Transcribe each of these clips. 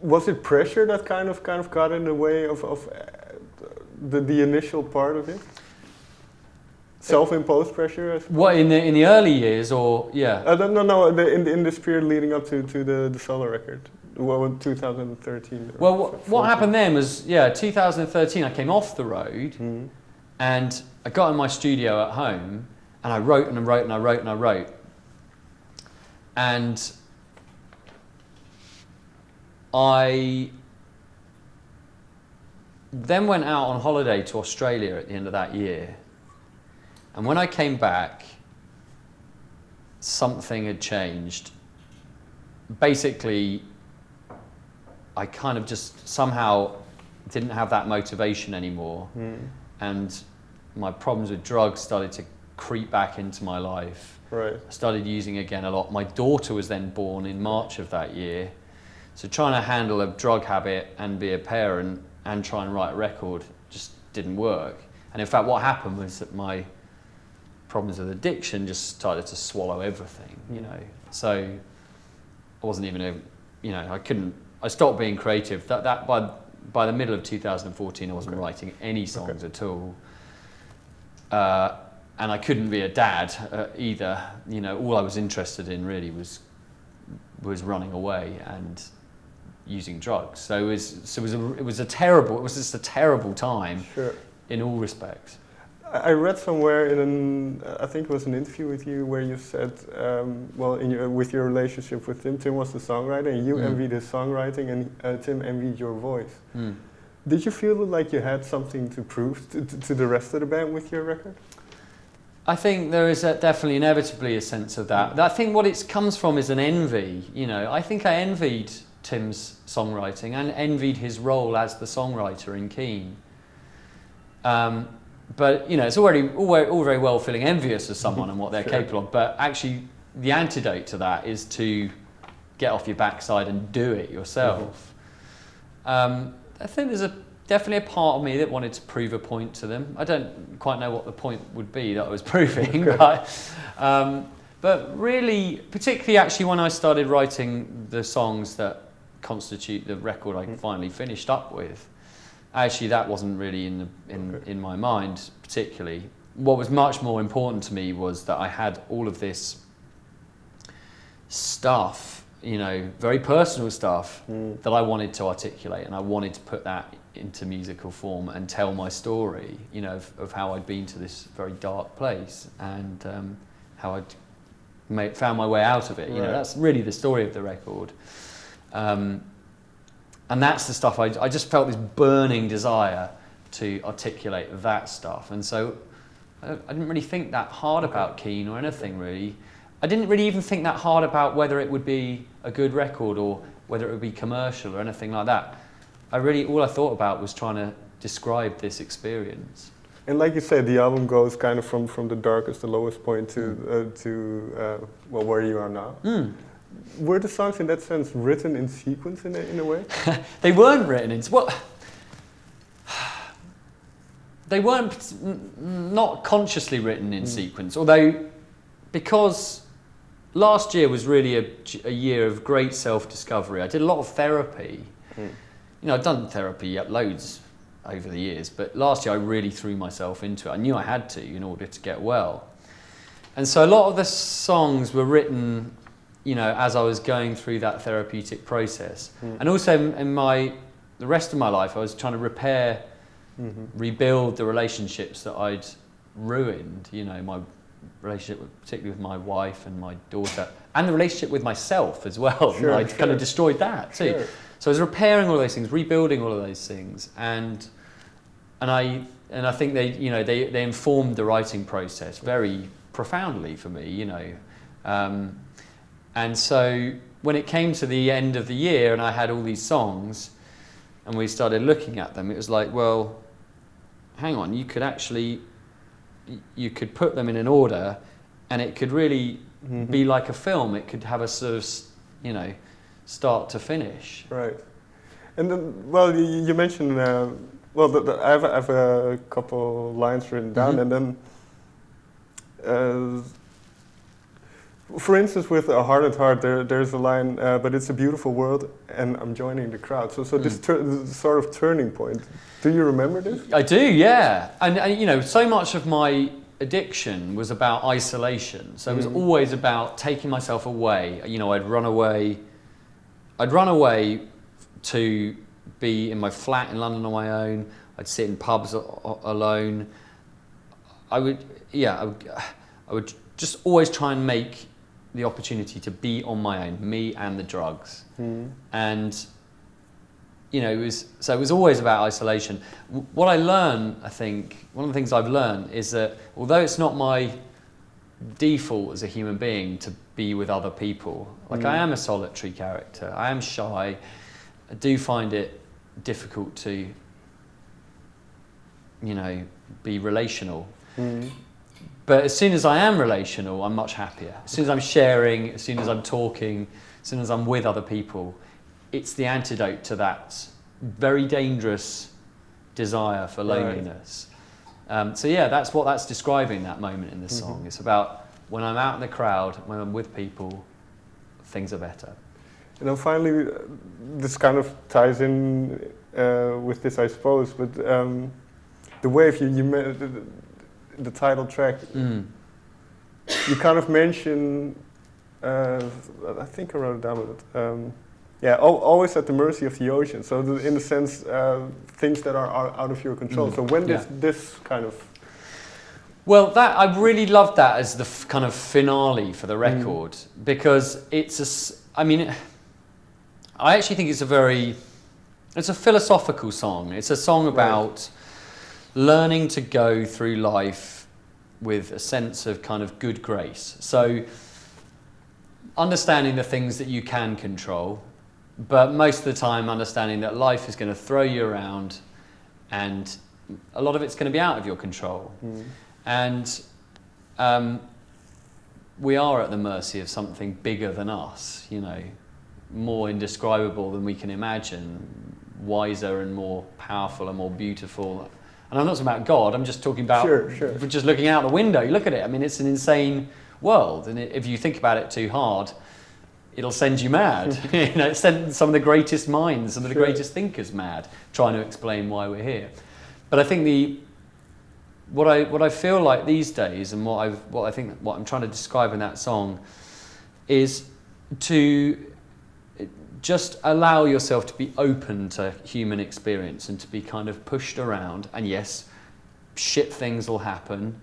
Was it pressure that kind of got in the way of the initial part of it? Self-imposed pressure, I suppose? What, in the early years, or yeah? No, in this period leading up to the solo record, well, in 2013. Well, what happened then was, 2013. I came off the road, and I got in my studio at home, and I wrote and I wrote and I wrote and I wrote, and I then went out on holiday to Australia at the end of that year. And when I came back, something had changed. Basically, I kind of just somehow didn't have that motivation anymore. And my problems with drugs started to creep back into my life. Right. I started using again a lot. My daughter was then born in March of that year. So trying to handle a drug habit and be a parent and try and write a record just didn't work. And in fact, what happened was that my problems with addiction just started to swallow everything, you know. So I wasn't even, I stopped being creative. That by the middle of 2014, I wasn't writing any songs at all. And I couldn't be a dad either. You know, all I was interested in really was running away and using drugs. So it was just a terrible time in all respects. I read somewhere I think it was an interview with you where you said, with your relationship with Tim was the songwriter, and you envied his songwriting, and Tim envied your voice. Did you feel like you had something to prove to the rest of the band with your record? I think there is definitely inevitably a sense of that. I think what it comes from is an envy. You know, I think I envied Tim's songwriting and envied his role as the songwriter in Keane. But you know, it's all very well feeling envious of someone and what they're capable of. But actually, the antidote to that is to get off your backside and do it yourself. I think there's definitely a part of me that wanted to prove a point to them. I don't quite know what the point would be that I was proving, but really, particularly actually when I started writing the songs that constitute the record I finally finished up with. Actually, that wasn't really in my mind particularly. What was much more important to me was that I had all of this stuff, you know, very personal stuff that I wanted to articulate, and I wanted to put that into musical form and tell my story, you know, of how I'd been to this very dark place and how I'd found my way out of it. You know, that's really the story of the record. And that's the stuff I just felt this burning desire to articulate that stuff. And so I didn't really think that hard about Keane or anything really. I didn't really even think that hard about whether it would be a good record or whether it would be commercial or anything like that. All I thought about was trying to describe this experience. And like you said, the album goes kind of from the darkest, the lowest point to where you are now. Were the songs in that sense written in sequence in a way? They weren't written in... Well, they weren't not consciously written in sequence, although because last year was really a year of great self-discovery. I did a lot of therapy. You know, I've done therapy loads over the years, but last year I really threw myself into it. I knew I had to in order to get well. And so a lot of the songs were written, you know, as I was going through that therapeutic process. And also in the rest of my life, I was trying to repair, rebuild the relationships that I'd ruined, you know, my relationship particularly with my wife and my daughter, and the relationship with myself as well. I'd kind of destroyed that too. So I was repairing all those things, rebuilding all of those things, and I think they informed the writing process very profoundly for me, you know. And so when it came to the end of the year and I had all these songs and we started looking at them, it was like, well, hang on, you could put them in an order and it could really be like a film. It could have a sort of, you know, start to finish. Right. And then, well, you mentioned, I have a couple lines written down, and then For instance, with A Heart at Heart, there's a line, but it's a beautiful world, and I'm joining the crowd. So this sort of turning point. Do you remember this? I do, yeah. And you know, so much of my addiction was about isolation. So it was always about taking myself away. You know, I'd run away to be in my flat in London on my own. I'd sit in pubs alone. I would just always try and make the opportunity to be on my own, me and the drugs. And you know, it was always about isolation. What I learned, I think, one of the things I've learned is that although it's not my default as a human being to be with other people, like I am a solitary character, I am shy, I do find it difficult to, you know, be relational. But as soon as I am relational, I'm much happier. As soon as I'm sharing, as soon as I'm talking, as soon as I'm with other people, it's the antidote to that very dangerous desire for loneliness. So yeah, that's describing that moment in this song. It's about when I'm out in the crowd, when I'm with people, things are better. And then finally, this kind of ties in with this, I suppose, but the way the title track, you kind of mention, I think I wrote it down, but always at the mercy of the ocean. So in a sense, things that are out of your control. So when did this kind of... Well, I really loved that as the kind of finale for the record, because I actually think it's a philosophical song. It's a song about learning to go through life with a sense of kind of good grace. So understanding the things that you can control, but most of the time understanding that life is going to throw you around and a lot of it's going to be out of your control. And we are at the mercy of something bigger than us, you know, more indescribable than we can imagine, wiser and more powerful and more beautiful. And I'm not talking about God, I'm just talking about just looking out the window. You look at it, I mean, it's an insane world. And if you think about it too hard, it'll send you mad. You know, it sent some of the greatest minds, some of the greatest thinkers mad, trying to explain why we're here. But I think what I feel like these days, and what I'm trying to describe in that song, is to just allow yourself to be open to human experience and to be kind of pushed around. And yes, shit things will happen,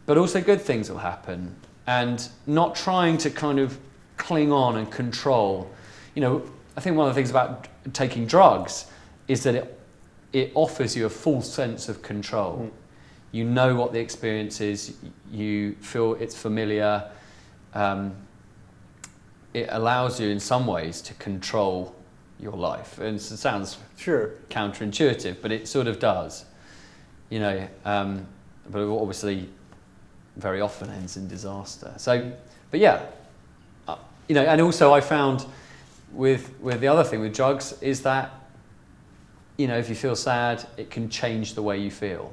but also good things will happen. And not trying to kind of cling on and control. You know, I think one of the things about taking drugs is that it offers you a full sense of control. You know what the experience is, you feel it's familiar. It allows you in some ways to control your life. And it sounds counterintuitive, but it sort of does. You know, but it obviously very often ends in disaster. So, but yeah, you know, and also I found with the other thing with drugs is that, you know, if you feel sad, it can change the way you feel.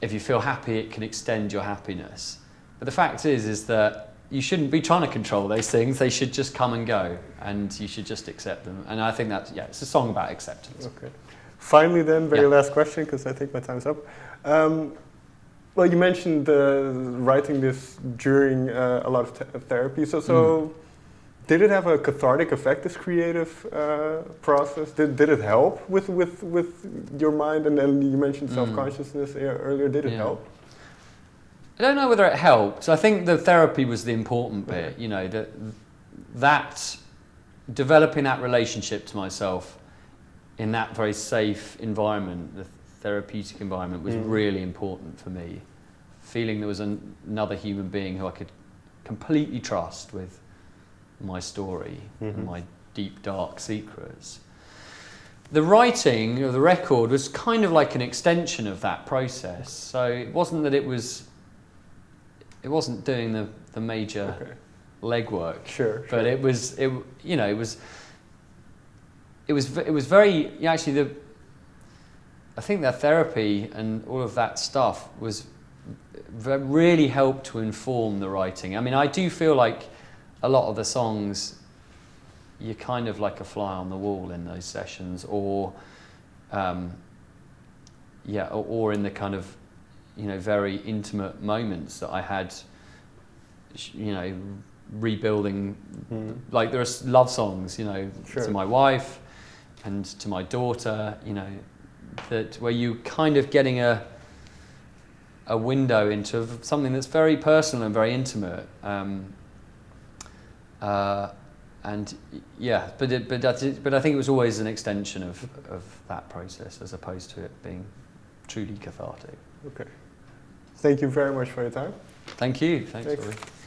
If you feel happy, it can extend your happiness. But the fact is that you shouldn't be trying to control those things. They should just come and go, and you should just accept them. And I think that's, it's a song about acceptance. Okay. Finally then, very last question, because I think my time's up. Well, you mentioned writing this during a lot of therapy. So did it have a cathartic effect, this creative process? Did it help with your mind? And then you mentioned self-consciousness earlier. Did it help? I don't know whether it helped. I think the therapy was the important bit. You know, that developing that relationship to myself in that very safe environment, the therapeutic environment, was really important for me. Feeling there was another human being who I could completely trust with my story and my deep, dark secrets. The writing of the record was kind of like an extension of that process. So it wasn't that it wasn't doing the major legwork. But it was very, actually I think the therapy and all of that stuff was really helped to inform the writing. I mean, I do feel like a lot of the songs, you're kind of like a fly on the wall in those sessions, or or in the kind of, you know, very intimate moments that I had, you know, rebuilding. Like there are love songs, you know, to my wife and to my daughter, you know, that where you kind of getting a window into something that's very personal and very intimate. And yeah, but I think it was always an extension of that process as opposed to it being truly cathartic. Okay. Thank you very much for your time. Thank you. Thanks.